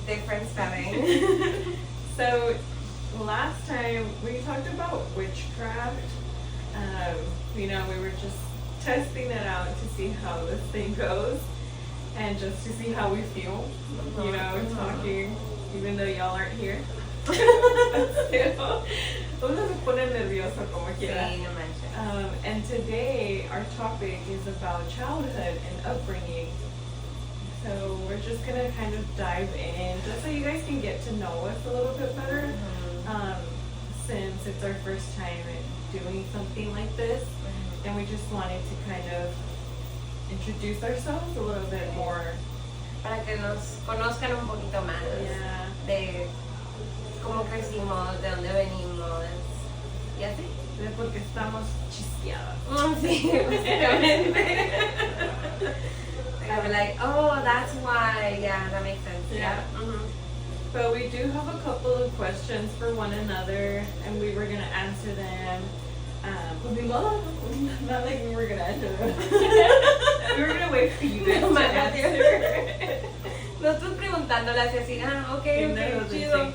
different spelling. So last time we talked about witchcraft. We were just testing it out to see how this thing goes and just to see how we feel. Talking, even though y'all aren't here. Uno se pone nervioso como quiera. Sí, no manches. And today our topic is about childhood and upbringing. So we're just gonna kind of dive in, just so you guys can get to know us a little bit better. Since it's our first time doing something like this, and we just wanted to kind of introduce ourselves a little bit more. Para que nos conozcan un poquito más de cómo crecimos, de dónde venimos y así. De porque estamos chisqueadas. Sí, básicamente. I'm like, oh, that's why. Yeah, that makes sense. Yeah. But we do have a couple of questions for one another, and we were gonna answer them. Not like we were gonna answer them. We were gonna wait for you guys to answer. Nosotros preguntándolas así, ok, chido.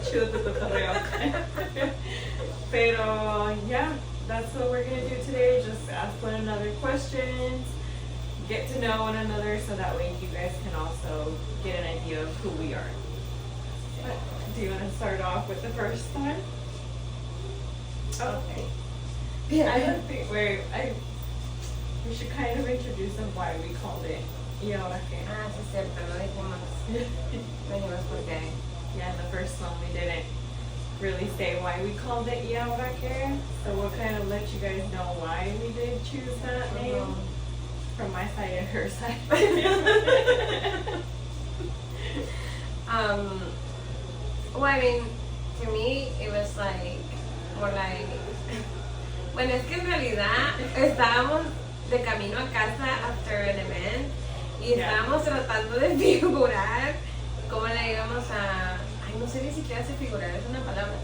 Chido tu cotorreo. Pero yeah, that's what we're gonna do today. Just ask one another questions, get to know one another, so that way you guys can also get an idea of who we are. But do you want to start off with the first one? Okay. Yeah. I don't think we should kind of introduce them why we called it Y Ahora Qué. Sí, es cierto, lo dijimos. Dijimos por qué. Yeah, in the first one we didn't really say why we called it Y Ahora Qué. So we'll kind of let you guys know why we did choose that name. From my side and her side. Well, I mean, to me, it was like, more like, bueno, es que en realidad estábamos de camino a casa after an event y estábamos tratando de figurar cómo le íbamos a, no sé ni siquiera si figurar es una palabra.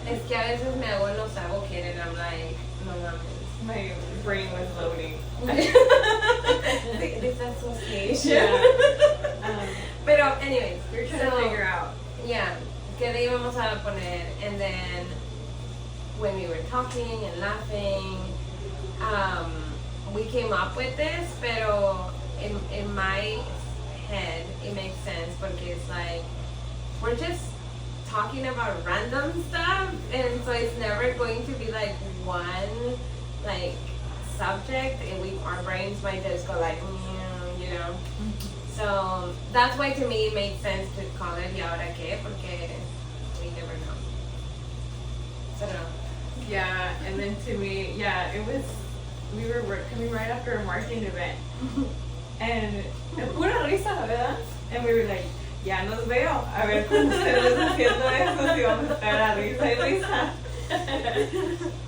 Es que a veces me hago no sabo quién and I'm like, no mames. My brain was loading. Disassociation. Yeah. Pero anyways, we're trying to figure out. Yeah, qué le íbamos a poner, and then when we were talking and laughing, we came up with this, pero in my head it makes sense porque it's like we're just talking about random stuff, and so it's never going to be like one like subject, and our brains might just go like, So that's why to me it makes sense to call it Y Ahora Qué, porque we never know. So no. Yeah, and then to me, we were coming right after a marketing event, and pura risa, ¿verdad? And we were like, ya nos veo, a ver cómo ustedes haciendo eso, si vamos a estar a risa y risa.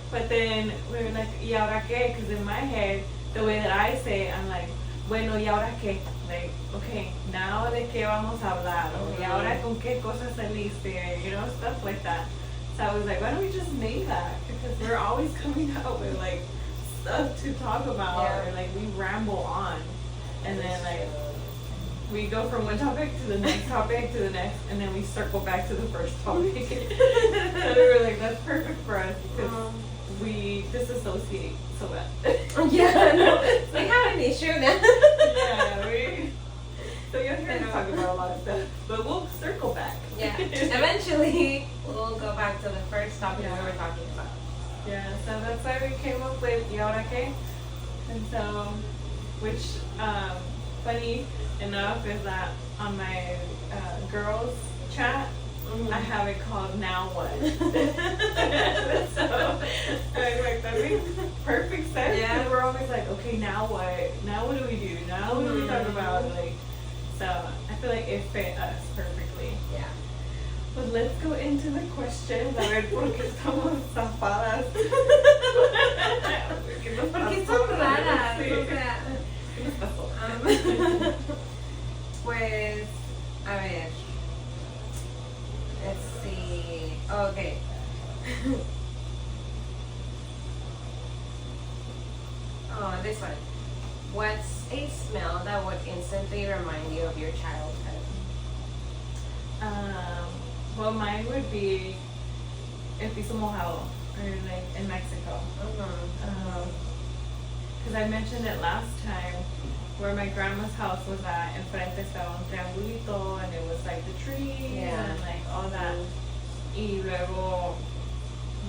But then we were like, ¿y ahora qué? Because in my head, the way that I say it, I'm like, bueno, ¿y ahora qué? Like, okay, now de qué vamos a hablar? ¿Y ahora con qué cosas saliste? Stuff like that. So I was like, why don't we just make that? Because we're always coming out with like stuff to talk about, or like we ramble on, and then like we go from one topic to the next topic to the next, and then we circle back to the first topic. So we were like, that's perfect for us because we disassociate so bad. Yeah, no, we have an issue now. So you'll hear us talk about a lot of stuff, but we'll circle back. Yeah, eventually we'll go back to the first topic we were talking about. Yeah, so that's why we came up with Y Ahora Qué. And so, which, funny enough, is that on my girls' chat, I have it called Now What. So I was like, that makes perfect sense. Yeah. Because we're always like, okay, now what? Now what do we do? Now what do we talk about? Like, so I feel like it fit us perfectly. Yeah. But let's go into the questions. A ver, ¿por qué estamos zafadas? Porque son raras. Sí. O sea, ¿Qué nos pasó? Pues, a ver. Let's see. Okay. Oh, this one. What's a smell that would instantly remind you of your childhood? Well, mine would be El Piso Mojado, or like in Mexico. Because I mentioned it last time, where my grandma's house was at, enfrente estaba un triangulito, and it was like the trees and like all that. Y luego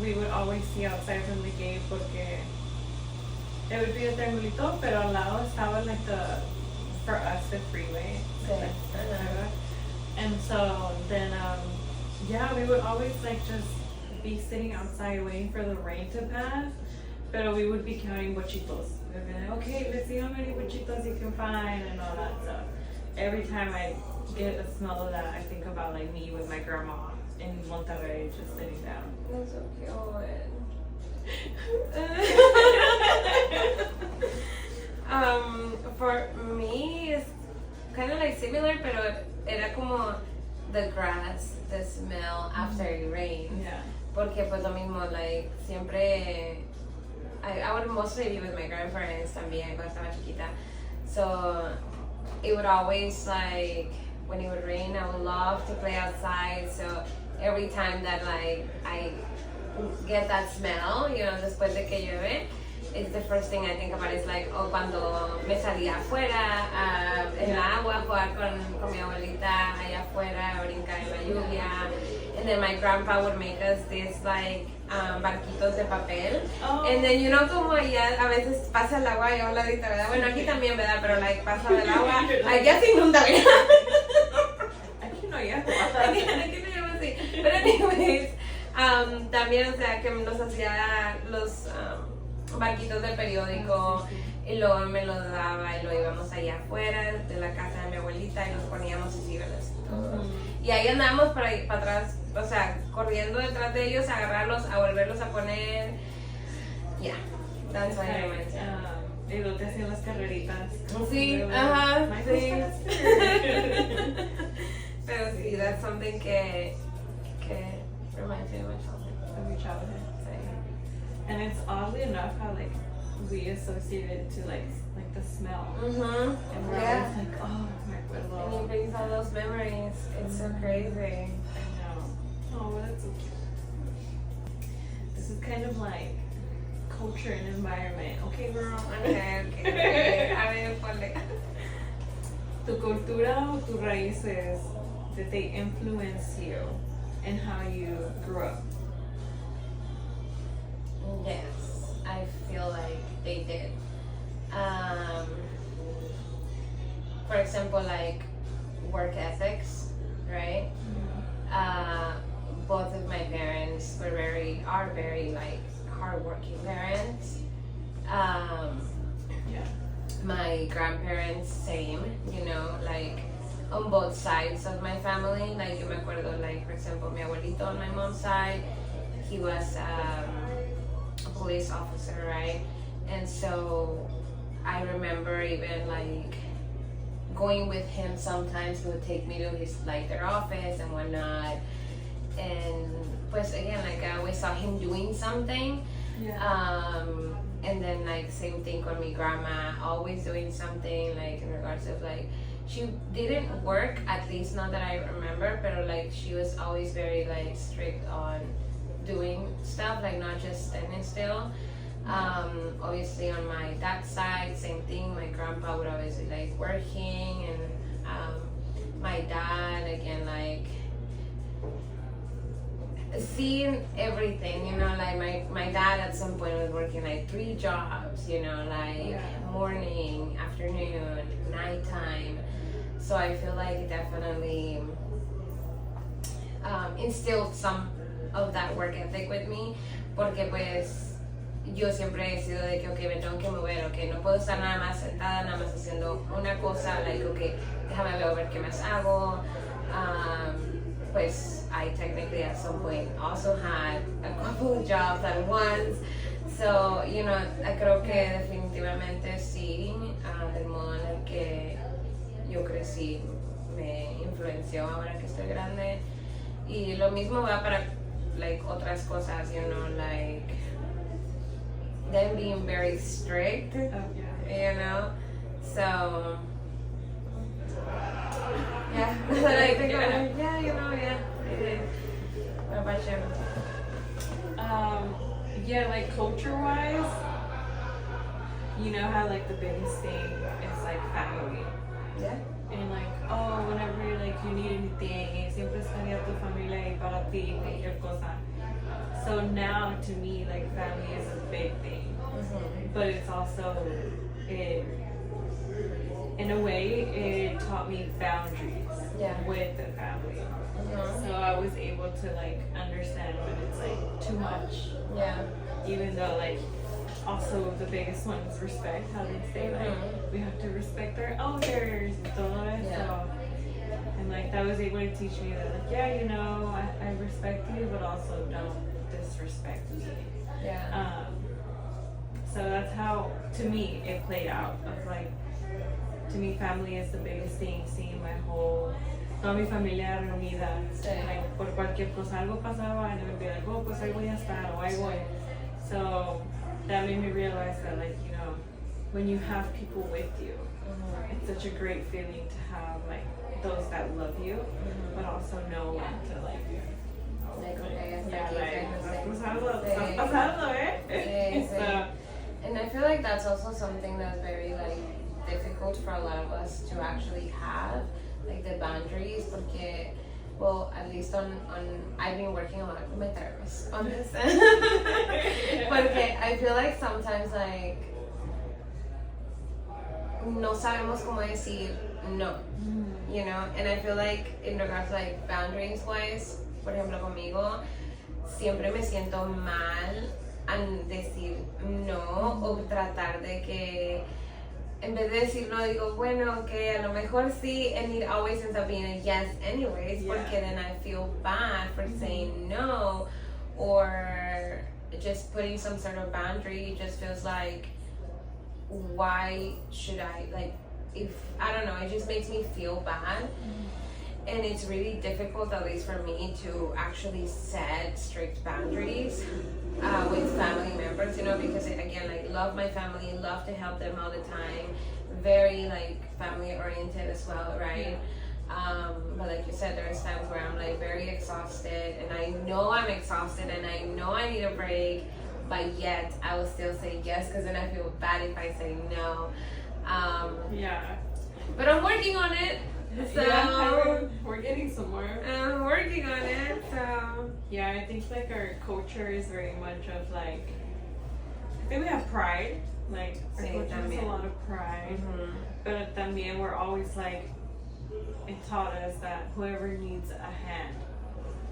we would always see outside from the gate porque it would be a triangulito, pero al lado estaba like for us, the freeway. And so then, we would always like just be sitting outside waiting for the rain to pass, pero we would be counting bochitos. We'd be like, okay, let's see how many bochitos you can find and all that stuff. Every time I get a smell of that, I think about like me with my grandma in Monterrey just sitting down. That's so cute. For me, it's kind of like similar, pero era como the grass, the smell after it rains. Yeah. Porque pues lo mismo, like, siempre, I would mostly be with my grandparents también cuando estaba chiquita. So, it would always, like, when it would rain, I would love to play outside. So, every time that, like, I get that smell, you know, después de que llueve, it's the first thing I think about. Is like, cuando me salía afuera, en el agua, jugar con mi abuelita allá afuera, brincar en la lluvia. And then my grandpa would make us this like barquitos de papel. And then, you know, como allá a veces pasa el agua y a un ladito, ¿verdad? Bueno, aquí también, ¿verdad? Pero like pasa el agua, allá se inunda, ¿verdad? Aquí no hay agua. Aquí no llama así. Pero anyways, también, o sea, que nos hacía los barquitos de periódico y luego me los daba y lo íbamos allá afuera de la casa de mi abuelita y nos poníamos así, ¿verdad? Y ahí andábamos para atrás, o sea, corriendo detrás de ellos, a agarrarlos, a volverlos a poner. Yeah, that's why I went. Y lo te hacían las carreritas. Sí, ajá, sí. Pero sí, that's something que reminds me of my childhood. Of your childhood. Sí. And it's oddly enough how like we associate it to like the smell. And we're always like, oh, my abuelo. And it brings all those memories. It's so crazy. I know. Oh, well, that's so cute. This is kind of like culture and environment. Okay, girl. Okay. A ver, ponle. Tu cultura o tus raíces, did they influence you and how you grew up? Yes, I feel like they did. For example, like work ethics, right? Both of my parents are very like hardworking parents. My grandparents, same, you know, like on both sides of my family. Like, yo me acuerdo, like, for example, mi abuelito on my mom's side, he was a police officer, right? And so I remember even like going with him sometimes. He would take me to his like their office and whatnot. And pues again, like I always saw him doing something. And then like same thing with my grandma, always doing something like in regards of like she didn't work, at least not that I remember, but like she was always very like strict on doing stuff, like not just standing still. Obviously on my dad's side, same thing. My grandpa would always be like working, and my dad again like seeing everything, you know, like my dad at some point was working like 3 jobs, you know, like morning, afternoon, nighttime. So I feel like it definitely instilled some of that work ethic with me, porque pues yo siempre he sido de que, okay, me tengo que mover, okay, no puedo estar nada más sentada, nada más haciendo una cosa, like, okay, déjame ver qué más hago. Pues I technically at some point also had a couple of jobs at once, so, you know, creo que definitivamente sí, del modo en el que yo crecí me influenció ahora que estoy grande. Y lo mismo va para like otras cosas, you know, like them being very strict, you know. So Yeah. But I think I'm like, yeah, you know, yeah. I did. What about you? Yeah, like culture-wise, you know how like the biggest thing is like family. Yeah. And like, oh, whenever like you need anything, siempre estaría tu familia ahí para ti, cualquier cosa. So now to me, like family is a big thing, but it's also in a way, it taught me boundaries with the family. So I was able to like understand when it's like too much. Yeah. Even though like also the biggest one is respect, how they say like we have to respect our elders and todo eso. And like that was able to teach me that like, yeah, you know, I respect you, but also don't disrespect me. Yeah. So that's how to me it played out. Of like, to me family is the biggest thing. Seeing my whole, toda mi familia reunida, like por cualquier cosa algo pasaba, and it would be like, oh, pues ahí voy a estar, o ahí voy. So that made me realize that like, you know, when you have people with you, it's such a great feeling to have like those that love you, but also know when to like. And I feel like that's also something that's very like difficult for a lot of us to actually have, like the boundaries, porque, well, at least on I've been working a lot with my therapist on this. Porque I feel like sometimes like no sabemos cómo decir no, you know, and I feel like in regards to like boundaries wise, por ejemplo conmigo, siempre me siento mal al decir no o tratar de que en vez de decir no digo bueno que a lo mejor sí, and it always ends up being a yes anyways, porque then I feel bad for saying no, or just putting some sort of boundary just feels like, why should I, like, if I don't know, it just makes me feel bad. And it's really difficult, at least for me, to actually set strict boundaries with family members, you know, because again, like, love my family, love to help them all the time, very like family oriented as well, right? But like you said, there's times where I'm like very exhausted, and I know I'm exhausted, and I know I need a break, but yet I will still say yes, because then I feel bad if I say no. But I'm working on it. So we're getting somewhere. I'm working on it. So yeah, I think like our culture is very much of like, I think we have pride. Like our culture has a lot of pride, but también we're always like, it taught us that whoever needs a hand,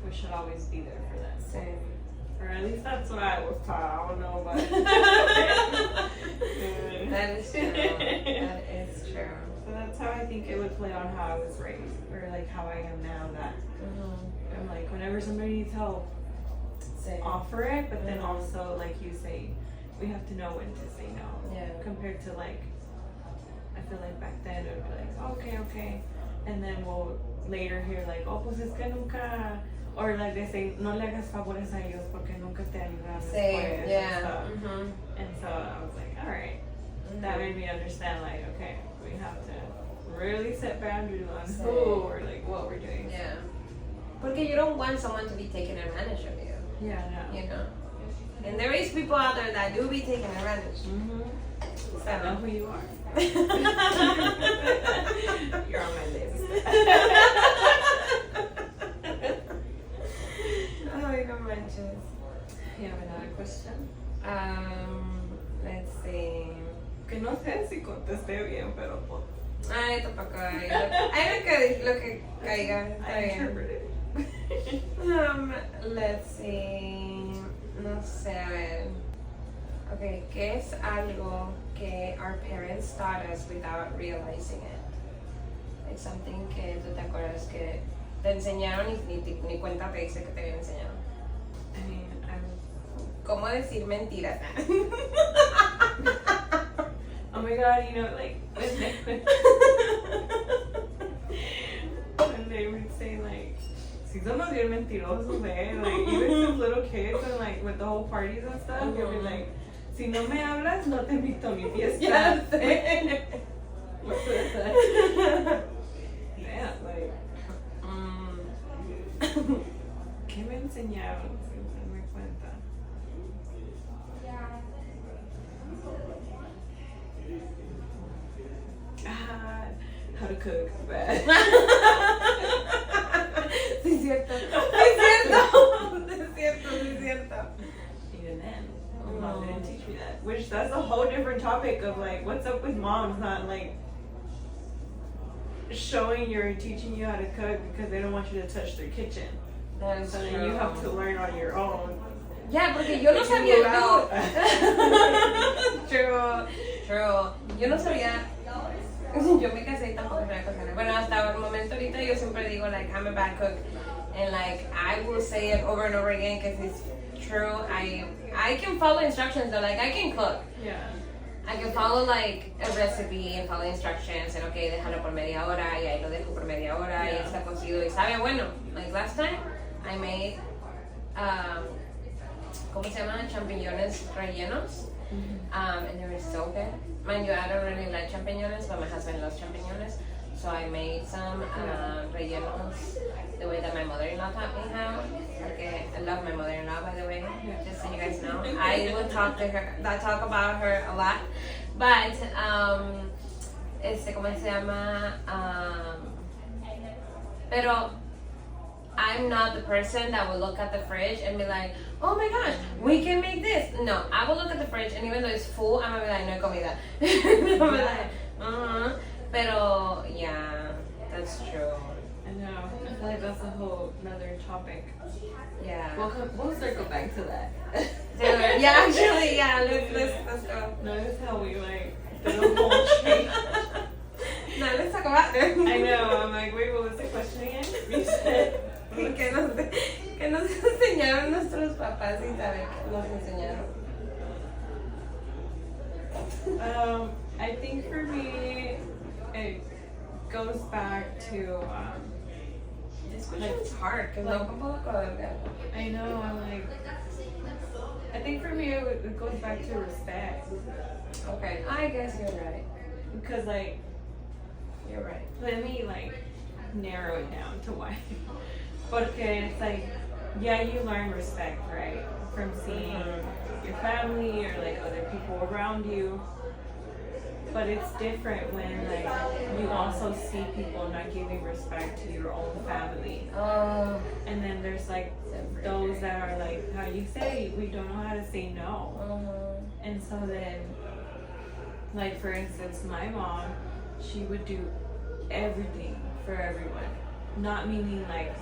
we should always be there for them. Same. Or at least that's what I was taught. I don't know about it. That is true. That is true. So that's how I think it would play on how I was raised, or like how I am now. That I'm like, whenever somebody needs help, offer it, but then also, like you say, we have to know when to say no. Yeah. Compared to like, I feel like back then it would be like, okay, and then we'll later hear like, oh, pues es que nunca. Or like they say, no le hagas favores a ellos porque nunca te ayudan después. Yeah. And so I was like, all right. That made me understand, like, okay, we have to really set boundaries on who or like what we're doing. Yeah. Porque you don't want someone to be taking advantage of you. Yeah, no. You know? And there is people out there that do be taking advantage. So I know who you are. You're on my list. You have another question? Let's see. Que no sé si contesté bien, pero pues. Ay, tampoco. Ay, lo que caiga. I interpreted. Let's see. No sé, a ver. Okay, ¿qué es algo que our parents taught us without realizing it? Like something que tú te acuerdas que te enseñaron y ni cuenta te dice que te habían enseñado. I mean, ¿Cómo decir mentiras? oh my god, you know, like, when they would say, like, si somos bien mentirosos, eh? Like, even some little kids and, like, with the whole parties and stuff, you'll be like, si no me hablas, no te invito a mi fiesta. Ya sé. sin darme cuenta. How to cook. Sí, es cierto. Es cierto. Es cierto, es cierto. Even then, my mom didn't teach me that. Which, that's a whole different topic of like, what's up with moms not like showing you or teaching you how to cook because they don't want you to touch their kitchen. That is So true. then you have to learn on your own. Yeah, porque yo no sabía True, true. Yo no sabía. Yo me casé y tampoco sabía cocinar. Bueno, hasta el momento ahorita yo siempre digo like I'm a bad cook, and like I will say it over and over again because it's true. I can follow instructions, though. Like I can cook. Yeah. I can follow like a recipe and follow instructions and okay, déjalo por media hora y ahí lo dejo por media hora y está cocido y sabe bueno. Like last time I made ¿cómo se llama? Champiñones rellenos. And they were so good. Mind you, I don't really like champiñones, but my husband loves champiñones. So I made some rellenos the way that my mother-in-law taught me how. Okay, I love my mother-in-law, by the way, just so you guys know. I will talk about her a lot. But, ¿cómo se llama? Pero I'm not the person that will look at the fridge and be like, oh my gosh, we can make this. No, I will look at the fridge and even though it's full, I'm gonna be like, no hay comida. I'm gonna be like, Pero, yeah, that's true. I know. I feel like that's a whole another topic. Yeah. We'll circle back to that. Yeah, actually, yeah, let's go. Notice how we like did a whole change. No, let's talk about it. I know, I'm like, wait, what was the question again? You said... que nos enseñaron nuestros papás y saber que nos enseñaron. I think for me, it goes back to This question is hard because I know, I'm like, I think for me it goes back to respect. Okay, I guess you're right. Because like, You're right. let me like narrow it down to why. Porque it's like, yeah, you learn respect, right? From seeing your family or like other people around you. But it's different when like you also see people not giving respect to your own family. Oh. And then there's like those that are like, how you say, we don't know how to say no. And so then, like for instance, my mom, she would do everything for everyone. Not meaning like,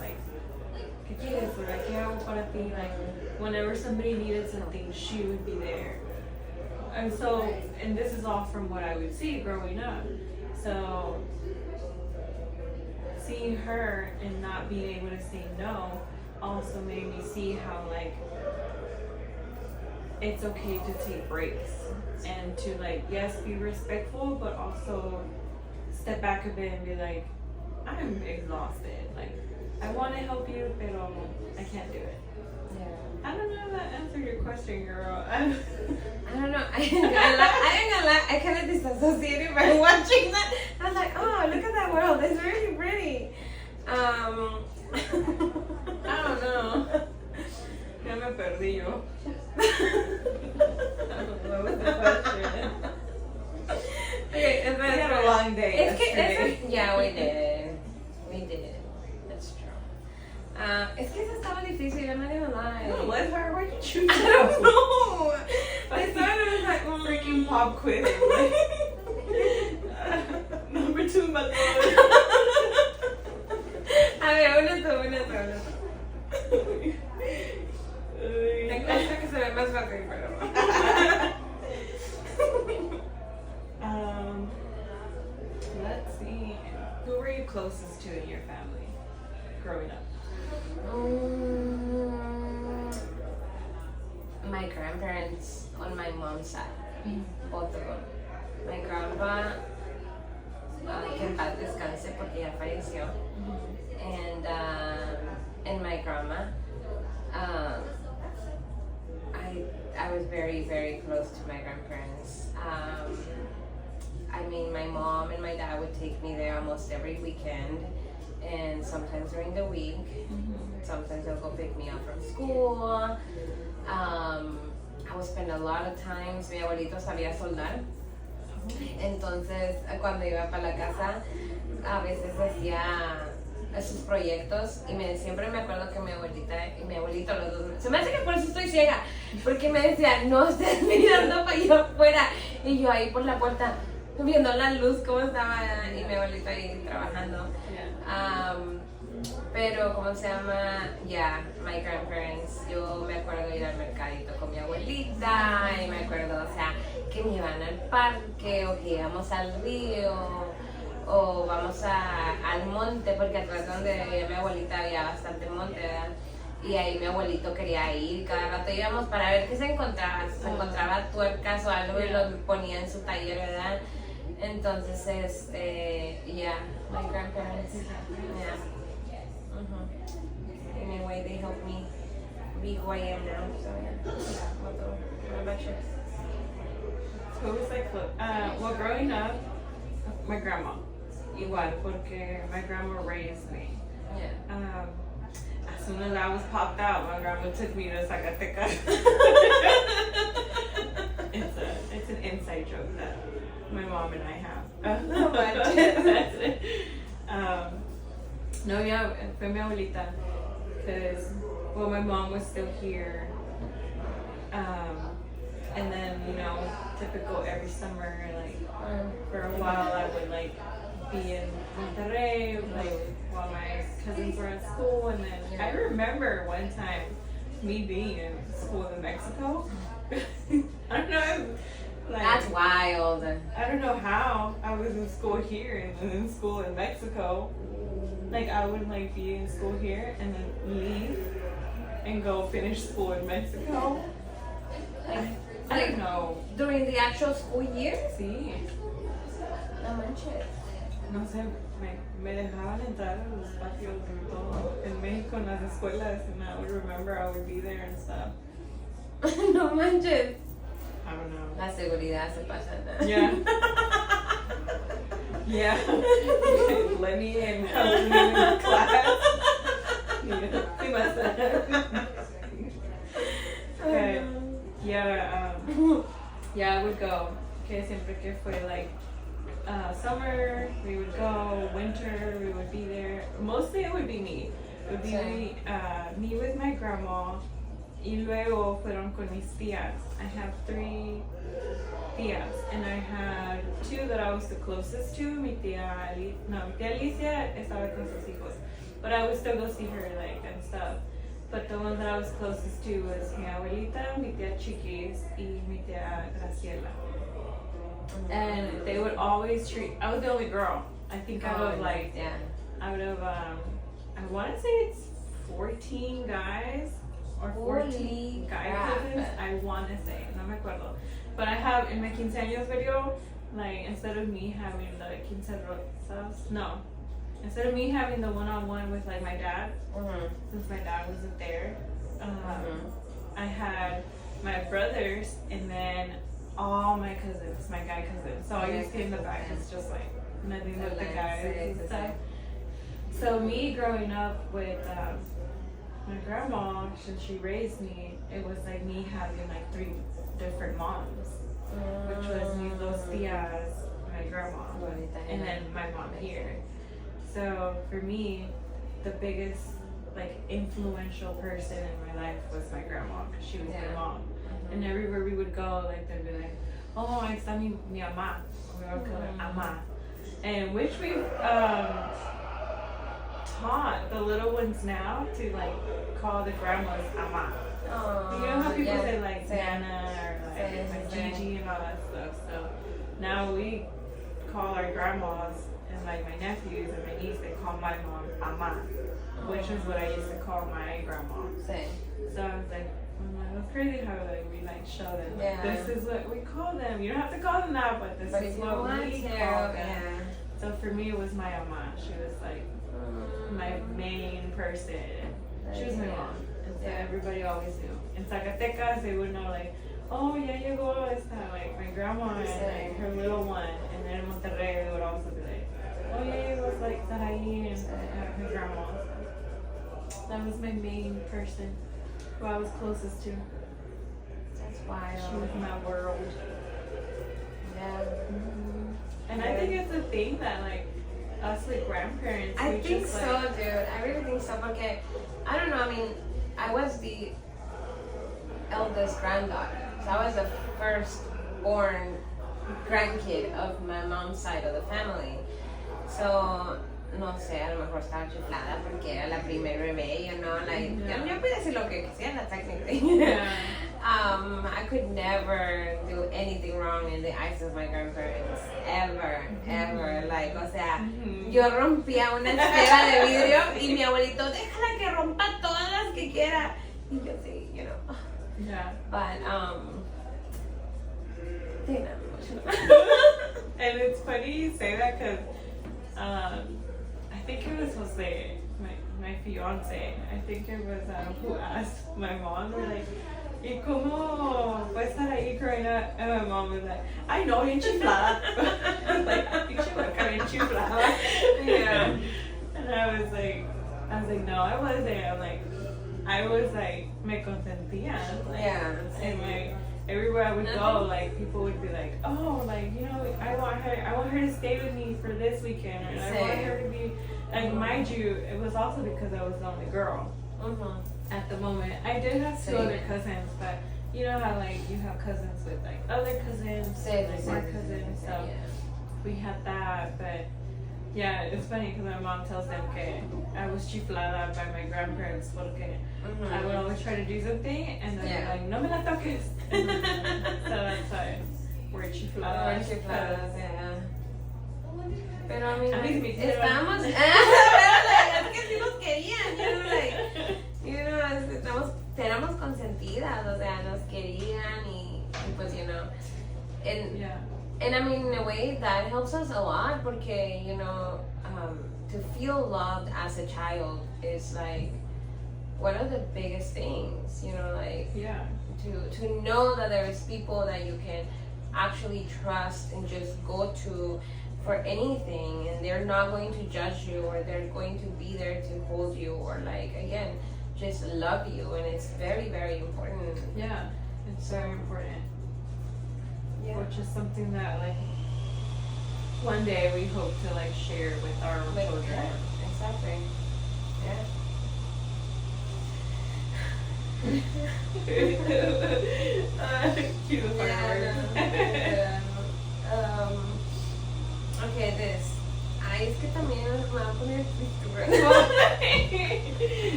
¿qué quieres? Or like, ¿qué hago para ti? Like, whenever somebody needed something, she would be there. And so, and this is all from what I would see growing up. So, seeing her and not being able to say no also made me see how like it's okay to take breaks and to like, yes, be respectful, but also step back a bit and be like, I'm exhausted. Like, I want to help you, but I can't do it. Yeah. I don't know if that answered your question, girl. I don't know. I ain't gonna lie. I kind of disassociated by watching that. I was like, oh, look at that world. It's really pretty. I don't know. Ya me perdí yo. I don't know what the question. Okay, We had a long day yesterday. Yeah, we did. We did. That's true. Es que eso estaba difícil. I'm not gonna lie. No, let her. Why'd you choose? I don't know. I thought it was like freaking pop quiz. Number 2, my lord. A ver, una tú. Tengo otra que se ve más fácil, pero. Let's see. Who were you closest to in your family growing up? My grandparents on my mom's side, both of them. My grandpa, que en paz descanse porque ya falleció, and my grandma. I was very, very close to my grandparents. I mean, my mom and my dad would take me there almost every weekend, and sometimes during the week. Sometimes they'll go pick me up from school. I would spend a lot of times. Mi abuelito sabía soldar. Entonces, cuando iba para la casa, a veces hacía sus proyectos y siempre me acuerdo que mi abuelita y mi abuelito, los dos, se me hace que por eso estoy ciega, porque me decía, no estés mirando para allá afuera, y yo ahí por la puerta viendo la luz cómo estaba, y mi abuelito ahí trabajando. Pero, ¿cómo se llama? My grandparents. Yo me acuerdo de ir al mercadito con mi abuelita, y me acuerdo, o sea, que me iban al parque, o que íbamos al río, o vamos al monte, porque atrás donde vivía mi abuelita había bastante monte, ¿verdad? Y ahí mi abuelito quería ir, cada rato íbamos para ver qué se encontraba. Si se encontraba tuercas o algo, y lo ponía en su taller, ¿verdad? Entonces, my grandparents, Anyway, they helped me be who I am now, so what about you? So it was like, well, growing up, my grandma, igual, porque my grandma raised me. As soon as I was popped out, my grandma took me to Zacatecas. It's an inside joke that my mom and I have. That's it. No, yeah, fue mi abuelita, because, well, my mom was still here, and then, typical every summer, like, for a while I would, like, be in Monterrey, like, while my cousins were at school, and then I remember one time me being in school in Mexico. I don't know, like, that's wild. I don't know how I was in school here and then in school in Mexico. Like, I would, like, be in school here and then leave and go finish school in Mexico. I don't know. During the actual school year? Sí. No manches. No sé, me dejaban entrar a los patios y todo en México en las escuelas, and I would remember I would be there and stuff. No manches. I don't know. La seguridad se pasa, ¿no? Yeah. Yeah. Let me in. Help me in class. Okay. Yeah, I would go. Okay, siempre que fue like summer, we would go. Winter, we would be there. Mostly it would be me. It would be me with my grandma. Y luego fueron con mis tías. I have 3 tías, and I had 2 that I was the closest to. Mi tía Alicia estaba con sus hijos, but I would still go see her, like, and stuff. But the one that I was closest to was mi abuelita, mi tía Chiquis, y mi tía Graciela. And they would always treat. I was the only girl. I think out of I want to say it's 14 guys. Or 14 guy cousins, I want to say, no me acuerdo. But I have, in my quinceaños video, like, instead of me having the quince rosas, instead of me having the one-on-one with, like, my dad, since my dad wasn't there, I had my brothers and then all my cousins, my guy cousins. So I used to in the back, it's just, like, nothing but the guys and stuff. So me growing up with my grandma, since she raised me, it was like me having like 3 different moms, which was mis dos tías, my grandma, and then my mom here. So for me, the biggest like influential person in my life was my grandma, because she was my mom. And everywhere we would go, like they'd be like, "Oh, ahí está mi mamá," we would call her ama, and which we taught the little ones now to like call the grandmas ama. You know how people say like Nana or like Gigi and all that stuff. So now we call our grandmas, and like my nephews and my niece, they call my mom ama, which is what I used to call my grandma. Same. So I was like, that's crazy how like we like show them. Like, this is what we call them. You don't have to call them that, but this is what we call them. So for me, it was my ama. She was like my main person. She was my mom, and so everybody always knew. In Zacatecas, they would know like, oh, ya llegó esta, like my grandma and like her little one. And then in Monterrey, they would also be like, Oh yeah, it was like Sarai and my grandma. That was my main person who I was closest to. That's wild. She was my world. Yeah. Mm-hmm. And I think it's a thing that like us like grandparents. I we think just, so, like, dude. I really think so. Porque, I don't know. I mean, I was the eldest granddaughter, so I was the firstborn grandkid of my mom's side of the family. So, no sé, a lo mejor estaba chiflada porque era la primer bebé, you know, like, yo podía decir lo que quisiera, technically. Yeah. I could never do anything wrong in the eyes of my grandparents, ever, like, o sea, yo rompía una esfera de vidrio y mi abuelito, déjala que rompa todas las que quiera, y yo sí, you know. Yeah. But, and it's funny you say that because I think it was Jose, my fiance. I think it was who asked my mom. We're like, ¿y cómo va a estar ahí growing up? And my mom was like, I know, bien chiflada. Like, pinche hueca, bien chiflada. Yeah. And I was like, no, I wasn't. I'm like, I was like, me consentían. Like, Yeah. and like, everywhere I would go, like people would be like, "Oh, like you know, I want her to stay with me for this weekend, and I want her to be." Like, mind you, it was also because I was the only girl at the moment. I did have two other cousins, but you know how like you have cousins with like other cousins, like more cousins. So we had that, but yeah, it's funny because my mom tells them que I was chiflada by my grandparents porque I would always try to do something and then they're like, no me la toques. So that's why we're chifladas. Yeah. Pero I mean, A mí me estábamos, es que sí nos querían, éramos consentidas, o sea, nos querían y pues, you know, and I mean, in a way, that helps us a lot porque, you know, to feel loved as a child is like one of the biggest things, you know, like to know that there's people that you can actually trust and just go to for anything and they're not going to judge you or they're going to be there to hold you or like, again, just love you, and it's very, very important. Yeah, it's very important. Yeah. Which is something that like one day we hope to like share with our children. Yeah, exactly. Cute okay, this. Ay, es que también me va a poner triste.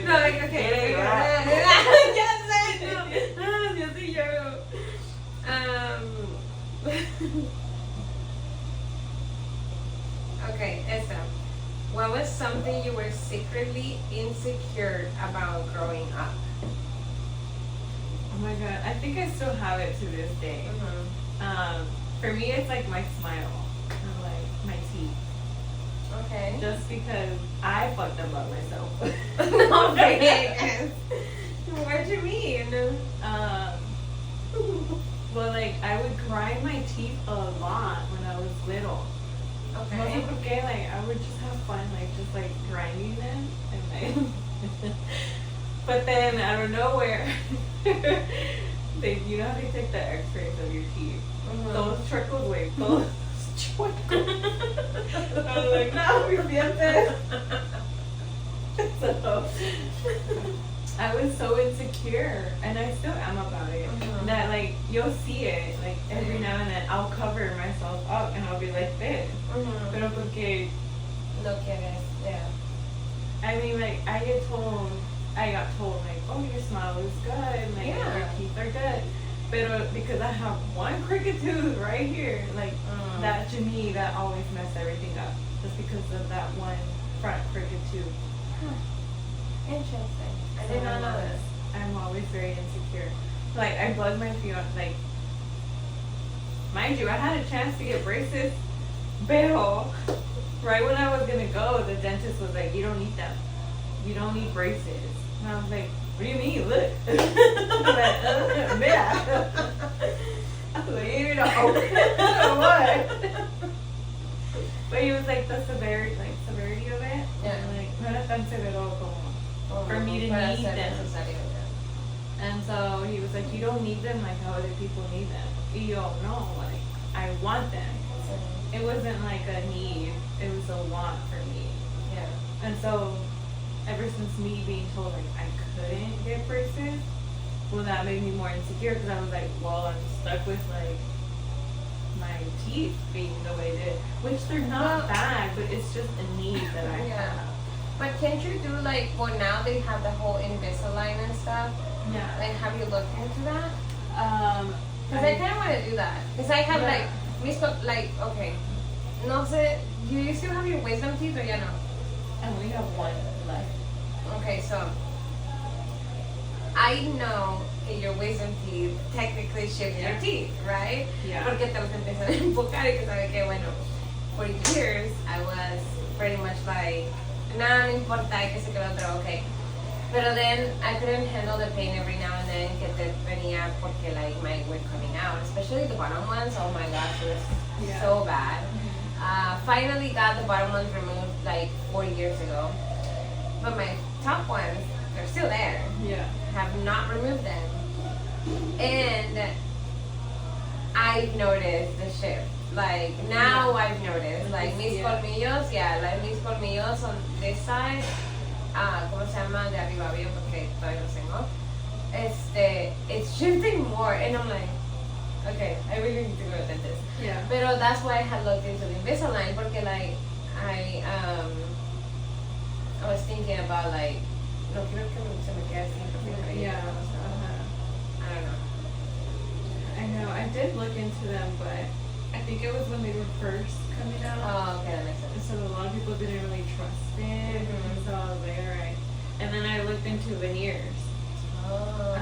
No, like, okay. Ya sé, no. Yo sí lloro. Okay, esta. What was something you were secretly insecure about growing up? Oh my god, I think I still have it to this day. For me, it's like my smile and like my teeth. Okay. Just because I fucked them up myself. No, Vegas. What do you mean? Well, like I would grind my teeth a lot when I was little. Okay. No sé por qué, like I would just have fun, like just like grinding them and like. But then out of nowhere, you know how they take the X-rays of your teeth. Those trickles away. Those trickles. I was like, no, we dientes. So I was so insecure, and I still am about it. That like you'll see it like every now and then. I'll cover myself up, and I'll be like this. Pero porque no quieres, yeah. I mean, like I got told like, oh, your smile is good, like your teeth are good. But because I have one crooked tooth right here, like that to me, that always messed everything up. Just because of that one front crooked tooth. Interesting. I did not know this. I'm always very insecure. Like I bug my fiance. Like, mind you, I had a chance to get braces, pero right when I was gonna go, the dentist was like, you don't need them. You don't need braces. And I was like, what do you mean? Look. I'm like, mira. I was like, you need to open what? But he was like the severity of it. Yeah. Like, no era tan severo como for me to para need ser them. necesario, yeah. And so he was like, you don't need them like how other people need them. Y yo, no, like, I want them. It wasn't like a need, it was a want for me. Yeah. And so, ever since me being told like I couldn't get braces, well, that made me more insecure because I was like, well, I'm stuck with like my teeth being the way they, which they're not bad, but it's just a need that I have. But can't you do like, well, now they have the whole Invisalign and stuff. Yeah. Like, have you looked into that? Because I I kind of want to do that. Because I have like, okay, no sé, do you still have your wisdom teeth or ya no? And we have one left. Okay, so I know that your wisdom teeth technically shift your teeth, right? Yeah. Porque te los empiezan a enfocar y que sabe que, bueno, for years I was pretty much like, nada, no importa, hay que se quedó otro, okay. Pero then I couldn't handle the pain every now and then que te venía porque like my were coming out, especially the bottom ones. Oh my gosh, it was so bad. Finally got the bottom ones removed like 4 years ago, but my top ones, they're still there. Yeah. Have not removed them, and I've noticed the shift. Like now I've noticed like mis colmillos, like mis colmillos on this side. ¿Cómo se llama? De arriba bien porque todavía los tengo. It's shifting more, and I'm like, okay, I really need to go to the dentist. Yeah. Pero that's why I had looked into the Invisalign porque like I was thinking about like, no quiero que se me quede así porque Yeah. I don't know. I know. I did look into them, but I think it was when they were first coming out. Oh, okay, that makes sense. So a lot of people didn't really trust it. So I was like, alright. And then I looked into veneers. Oh.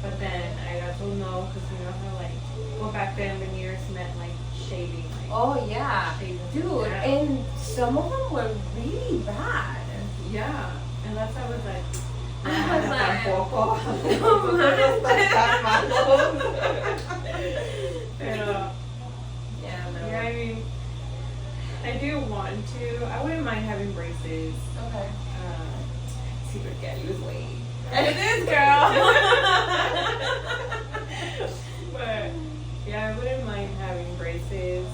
But then I got told no because you know how like, well back then veneers meant like shaving. Like, Oh yeah, shaving dude, down. and some of them were really bad. Yeah. And that's how I was like, I was like, tampoco. no malos. Pero, yeah, no. yeah, I mean, I do want to. I wouldn't mind having braces. Okay. See what Gabby was weight. And it is, girl. But yeah, I wouldn't mind having braces.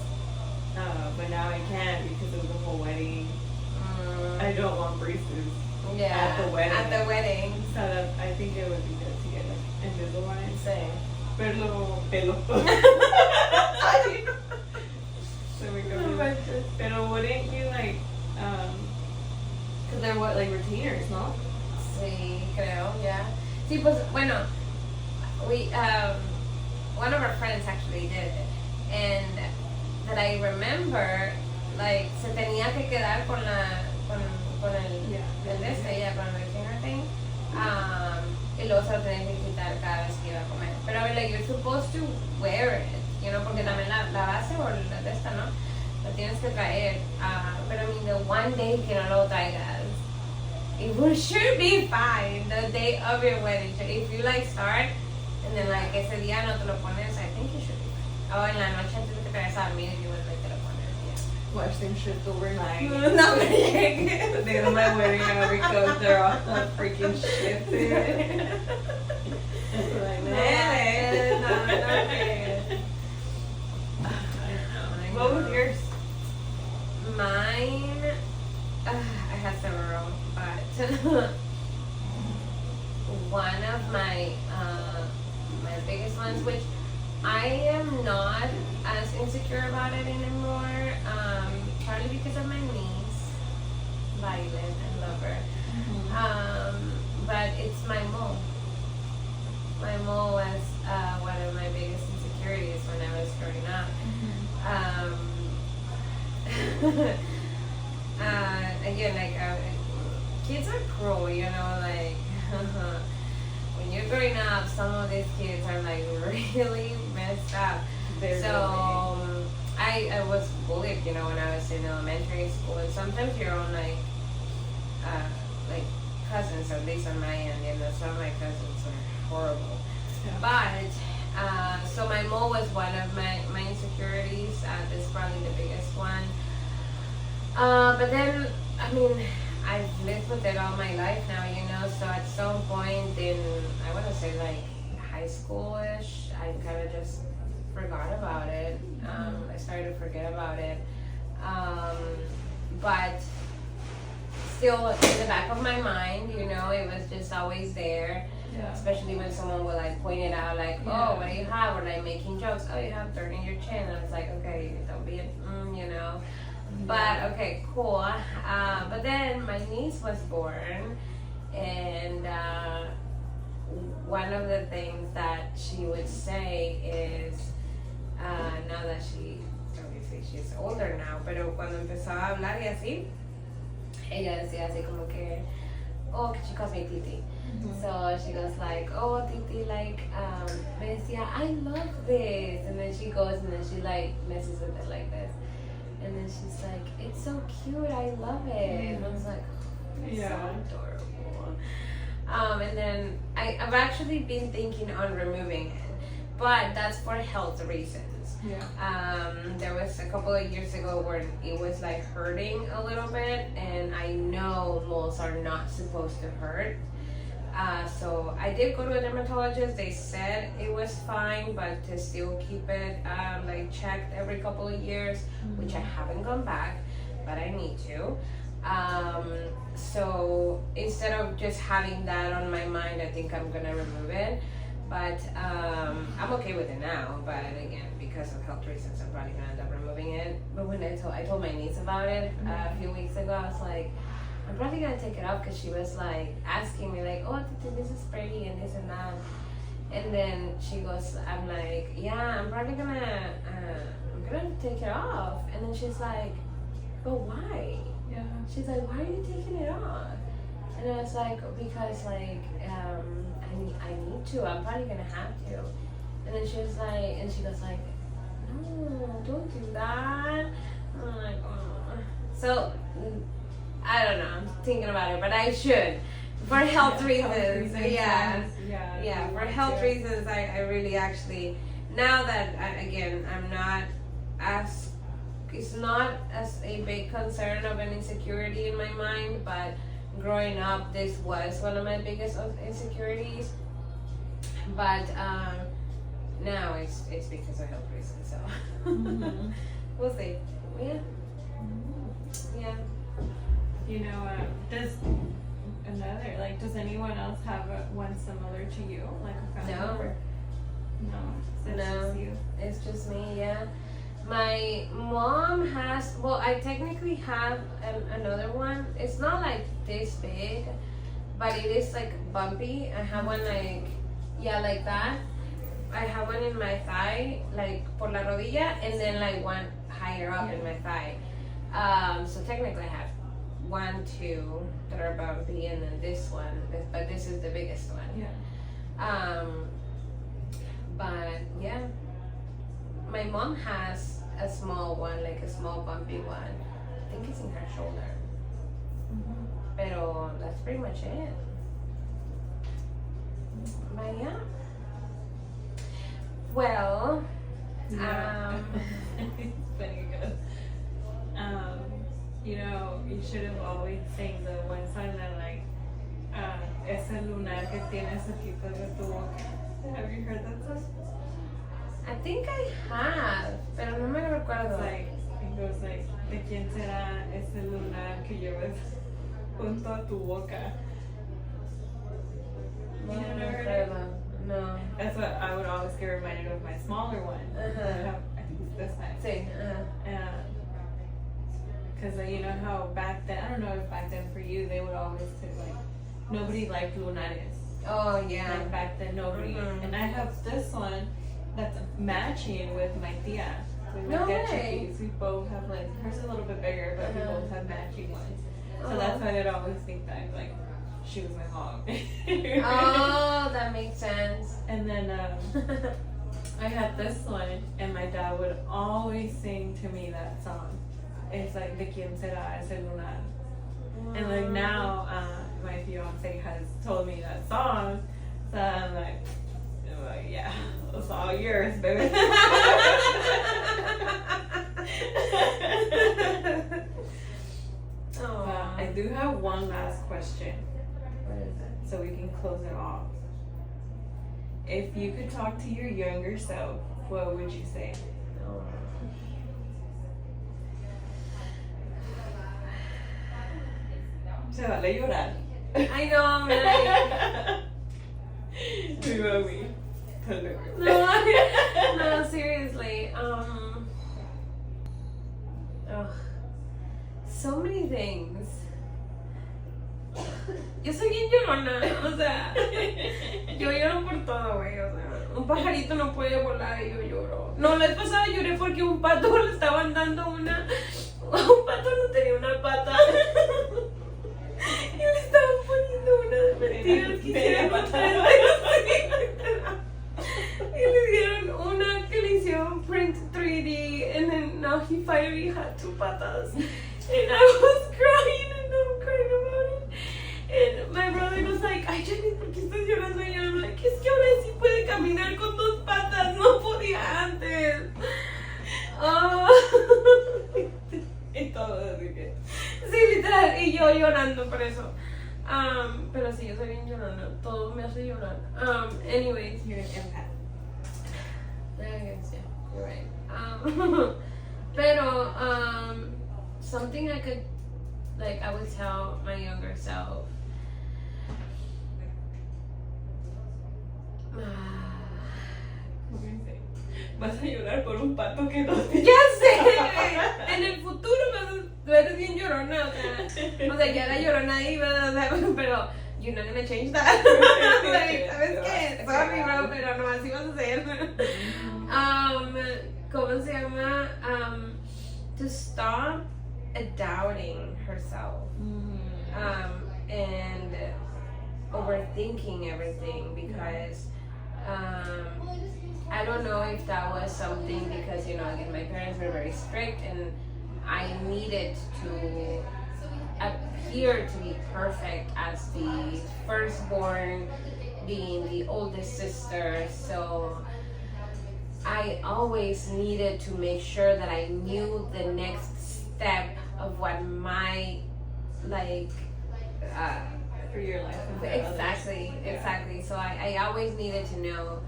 But now I can't because of the whole wedding. I don't want braces. Yeah. At the wedding. At the wedding. So that, I think it would be good to get like Invisalign. Same. Pelo. So we go. Pero wouldn't you like, cause they're what, like retainers, no? Sí, creo, yeah. Sí, pues, bueno, we, one of our friends actually did it. And that I remember, like, se tenía que quedar con el de este, yeah, con el retainer thing. Y luego se lo tenía que quitar cada vez que iba a comer. Pero, like, you're supposed to wear it, you know, porque también la base o la de esta, ¿no? Lo tienes que traer. Pero, I mean, the one day que no lo traigas, it should be fine the day of your wedding. So if you, like, start, and then, like, ese día no te lo pones, I think you should be fine. O en la noche antes de que te vayas a dormir, if you would, like, te lo pones, yeah. Watch them shift overnight. No me llegues. The day of my wedding, because they're all freaking shifted. Like, no. What was yours? Mine, I had several, but one of my biggest ones, which I am not as insecure about it anymore, partly because of my niece, Violet, I love her. But it's my mole. My mole was one of my biggest insecurities when I was growing up. Again, like, kids are cruel, you know, like, when you're growing up, some of these kids are, like, really messed up. I was bullied, you know, when I was in elementary school, and sometimes your own, like cousins, at least on my end, you know, some of my cousins are horrible. Yeah. But, so my mole was one of my insecurities. That's probably the biggest one. But then, I mean, I've lived with it all my life now, you know. So at some point in, I want to say like high school-ish, I kind of just forgot about it. I started to forget about it. But still in the back of my mind, you know, it was just always there. Yeah. Especially when someone would like point it out, like, oh, what do you have? Or like making jokes, oh, you have dirt in your chin. And it's like, okay, don't be you know. But okay, cool. But then my niece was born, and one of the things that she would say is, now that obviously she's older now, pero cuando empezaba a hablar y así, ella decía así como que, oh, she calls me Titi. So she goes like, oh, Titi, like, me decía, I love this. And then she goes and then she like messes with it like this. And then she's like, it's so cute, I love it. And I was like, oh, it's so adorable. And then I've actually been thinking on removing it, but that's for health reasons. Yeah. There was a couple of years ago where it was like hurting a little bit, and I know moles are not supposed to hurt. So I did go to a dermatologist. They said it was fine, but to still keep it like checked every couple of years, which I haven't gone back, but I need to. So instead of just having that on my mind, I think I'm gonna remove it. But I'm okay with it now. But again, because of health reasons, I'm probably gonna end up removing it. But when I told my niece about it a few weeks ago, I was like, I'm probably gonna take it off, because she was like asking me like, oh, this is pretty and this and that. And then she goes, I'm like, yeah, I'm probably gonna take it off. And then she's like, but why? Yeah. She's like, why are you taking it off? And I was like, because like I need to. I'm probably gonna have to. And then she was like, and she goes like, no, don't do that. I'm like, oh. So I don't know. I'm thinking about it, but I should, for health reasons. Yeah. For health reasons, I really actually, now that I'm not as, it's not as a big concern of an insecurity in my mind, but growing up, this was one of my biggest insecurities. But now it's because of health reasons. So we'll see. Yeah. Yeah. You know, does anyone else have one similar to you, like a family member? No. No. Just you. It's just me. Yeah. My mom has. Well, I technically have another one. It's not like this big, but it is like bumpy. I have one like that. I have one in my thigh, like por la rodilla, and then like one higher up in my thigh. So technically I have 1, 2 that are bumpy, and then this one, but this is the biggest one. Yeah. But yeah, my mom has a small one, like a small bumpy one. I think it's in her shoulder. Pero that's pretty much it. But yeah. Well, It's funny because, you know, you should have always sang the one song that like, ese lunar que tienes aquí de tu boca. Have you heard that song? I think I have, pero no me recuerdo. It goes like, ¿de quién será ese lunar que llevas junto a tu boca? No, You no never heard recuerdo. it? No. That's what I would always get reminded of my smaller one. I think it's this time. Sí. Because you know how back then, I don't know if back then for you, they would always say like, nobody liked lunares. Oh yeah. Like back then, nobody. And I have this one that's matching with my tia. With my No tia way. chiquis. We both have like, hers is a little bit bigger, but we both have matching ones. So that's why they'd always think that like she was my mom. Oh, that makes sense. And then I had this one, and my dad would always sing to me that song. It's like, ¿de quién será ese lunar? And like now, my fiance has told me that song, so I'm like, yeah, it's all yours, baby. do have one last question, What is it? so we can close it off. If you could talk to your younger self, what would you say? Oh. Se vale llorar. I know, I'm like, Mi mami. no, seriously. So many things. Yo soy bien llorona, o sea, yo lloro por todo, güey, o sea, un pajarito no puede volar y yo lloro. No, la vez pasada lloré porque un pato le estaban dando un pato no tenía una pata y le estaban poniendo una de mentiras, quisiera matar. Y le dieron una que le hicieron print 3D and then now he finally had 2 patas. And I was crying and I'm crying about it. And my brother was like, ay, Jenny, ¿por qué estás llorando? Y I'm like, es que ahora sí puede caminar con 2 patas, no podía antes. Y todo así que. Sí, literal, y yo llorando por eso. Pero sí, yo soy bien llorona, todo me hace llorar. Anyways. You're an empath. I guess, yeah, you're right. Pero, something I could, like, I would tell my younger self. Vas a llorar por un pato que no te. Ya sé, en el futuro tú eres bien llorona, o sea, ya era llorona ahí, ¿verdad? O sea, pero you're not gonna change that. Like, ¿sabes qué? Sorry, bro, pero no, así vas a ser. ¿Cómo se llama? To stop doubting herself. And overthinking everything because I don't know if that was something because, you know, again, my parents were very strict and I needed to appear to be perfect as the firstborn, being the oldest sister. So I always needed to make sure that I knew the next step of what my, like, For your life. Exactly. So I always needed to know,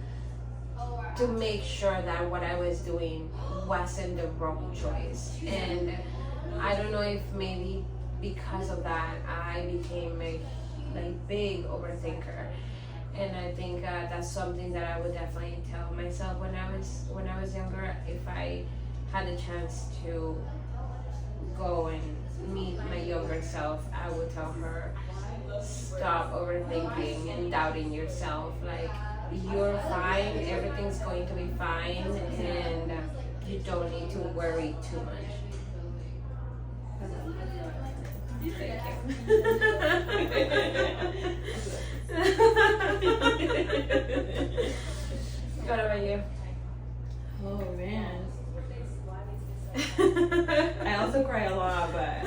to make sure that what I was doing wasn't the wrong choice. And I don't know if maybe because of that I became a big overthinker. And I think that's something that I would definitely tell myself when I was younger. If I had the chance to go and meet my younger self, I would tell her, stop overthinking and doubting yourself. Like, you're fine, everything's going to be fine, and you don't need to worry too much. Thank you. What about you? Oh man. I also cry a lot, but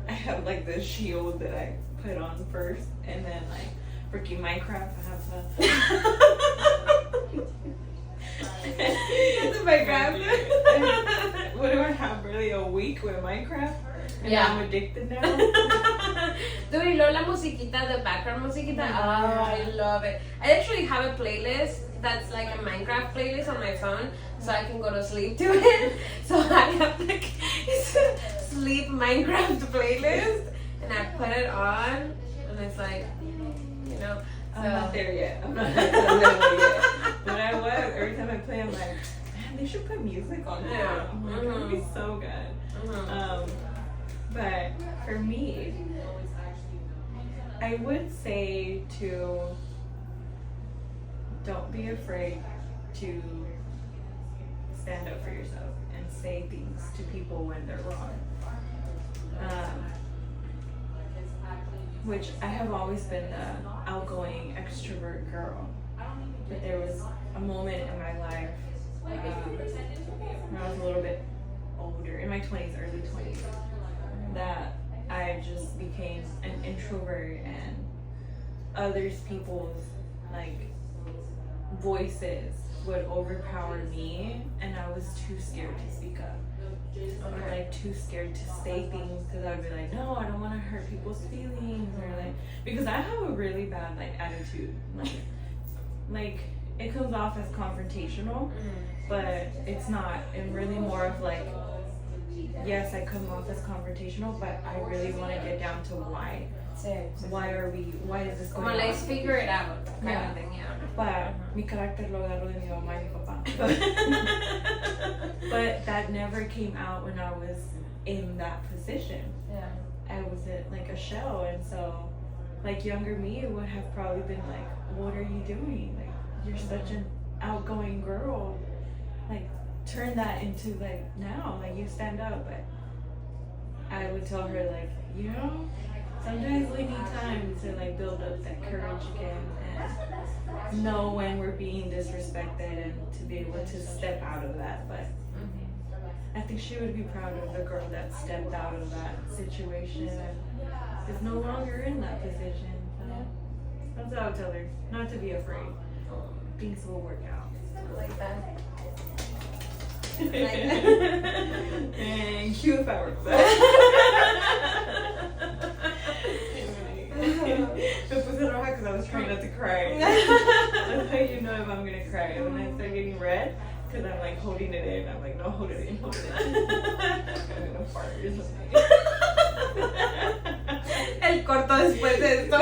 I have like this shield that I put on first, and then like freaking Minecraft, I have to. That's Minecraft. What do I have? Really a week with Minecraft? And Yeah. I'm addicted now. Dude, y luego la musiquita, the background musiquita, oh, I love it. I actually have a playlist that's like a Minecraft playlist on my phone, so I can go to sleep to it. So I have like sleep Minecraft playlist, and I put it on, and it's like, you know. So. I'm not there yet. I'm not at that level yet. But I was. Every time I play, I'm like, man, they should put music on there. Yeah. I'm like, it would be so good. But for me, I would say to don't be afraid to stand up for yourself and say things to people when they're wrong. Which I have always been the outgoing extrovert girl. But there was a moment in my life when I was a little bit older, in my 20s, early 20s, that I just became an introvert, and people's like voices would overpower me, and I was too scared to speak up. Or like too scared to say things because I'd be like, no, I don't want to hurt people's feelings, or like, because I have a really bad like attitude, like it comes off as confrontational, but it's not. It's really more of like, yes, I come off as confrontational, but I really want to get down to why. Why is this going on? Let's figure it out, kind of thing, yeah. But mi carácter lo agarro de mi mamá y mi papá. But that never came out when I was in that position. Yeah. I was like a shell, and so like younger me would have probably been like, what are you doing? Like, you're such an outgoing girl. Like, turn that into like now, like you stand up. But I would tell her like, you know, sometimes we need time to like build up that courage again and know when we're being disrespected and to be able to step out of that. But I think she would be proud of the girl that stepped out of that situation and is no longer in that position. So that's what I would tell her. Not to be afraid. Things will work out. I like that. And cue the fireworks. Me puse roja because I was trying not to cry. That's how you know if I'm gonna cry. When I start getting red, because I'm like holding it in. I'm like, no, hold it in, hold it in. I'm gonna fart or something. El corto después de esto.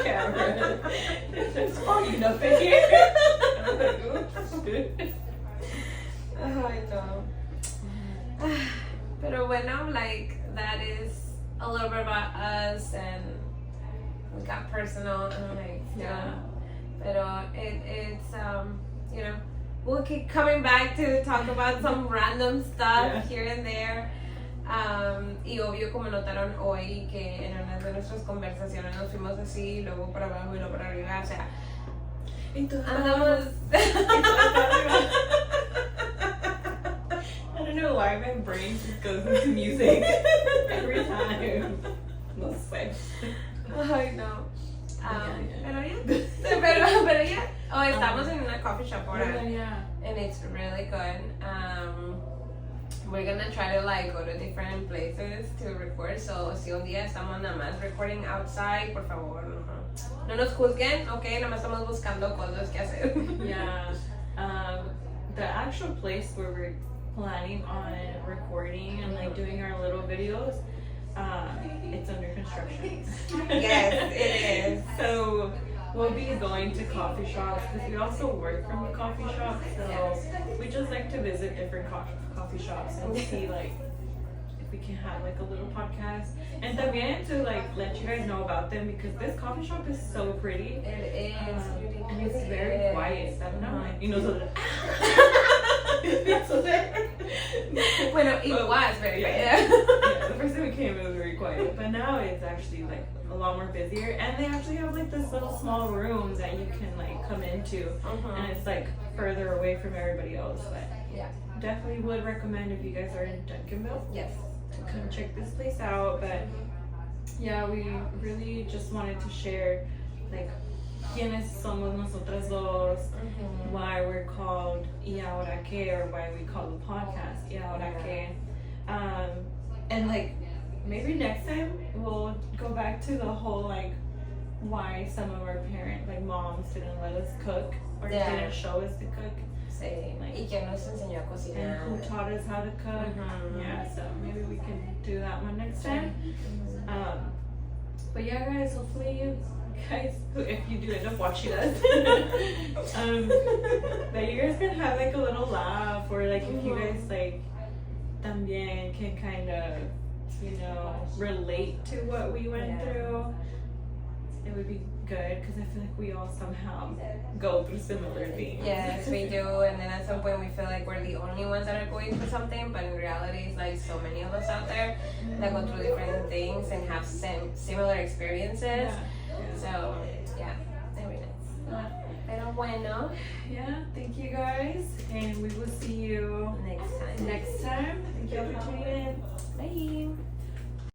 Camera. It's fogging up in here. I'm like, oops. Ay, no. Pero bueno, like, that is a little bit about us, and we got personal, and like, yeah. Pero it's you know, we'll keep coming back to talk about some random stuff here and there. Y obvio, como notaron hoy, que en una de nuestras conversaciones nos fuimos así, luego para abajo y luego para arriba, o sea, andamos. I don't know why my brain just goes into music every time. No sé. Ay, no. Pero ya. Oh, estamos in a coffee shop ahora. Yeah. And it's really good. We're gonna try to like go to different places to record. So si un día estamos nada más recording outside, por favor, no nos juzguen, okay? Nada más estamos buscando cosas que hacer. Yeah. The actual place where we're planning on recording and like doing our little videos, it's under construction. Yes, it is. So we'll be going to coffee shops because we also work from a coffee shop. So we just like to visit different coffee shops and see like if we can have like a little podcast, and también to like let you guys know about them because this coffee shop is so pretty. It is. And it's very quiet. I don't know, you know, so Bueno, it was very quiet. Yeah, the first time we came, it was very quiet, but now it's actually like a lot more busier, and they actually have like this little small room that you can like come into, and it's like further away from everybody else. But yeah, definitely would recommend if you guys are in Duncanville. Yes, to come check this place out. But yeah, we really just wanted to share like quiénes somos nosotras dos, why we're called Y Ahora Que, or why we call the podcast Y Ahora Que. And like maybe next time we'll go back to the whole like why some of our parents, like moms, didn't let us cook or didn't show us to cook. Sí, like, y que nos enseñó a cocinar. And who taught us how to cook. Yeah, so maybe we can do that one next time. But yeah, guys, hopefully you guys, if you do end up watching us, that you guys can have like a little laugh, or like if you guys like también can kind of, you know, relate to what we went through, it would be good because I feel like we all somehow go through similar things. Yes, we do, and then at some point we feel like we're the only ones that are going through something, but in reality it's like so many of us out there that go through different things and have similar experiences. So, yeah, very nice. Pero bueno. Yeah, thank you guys, and we will see you Next time. Thank you all for tuning in. Bye.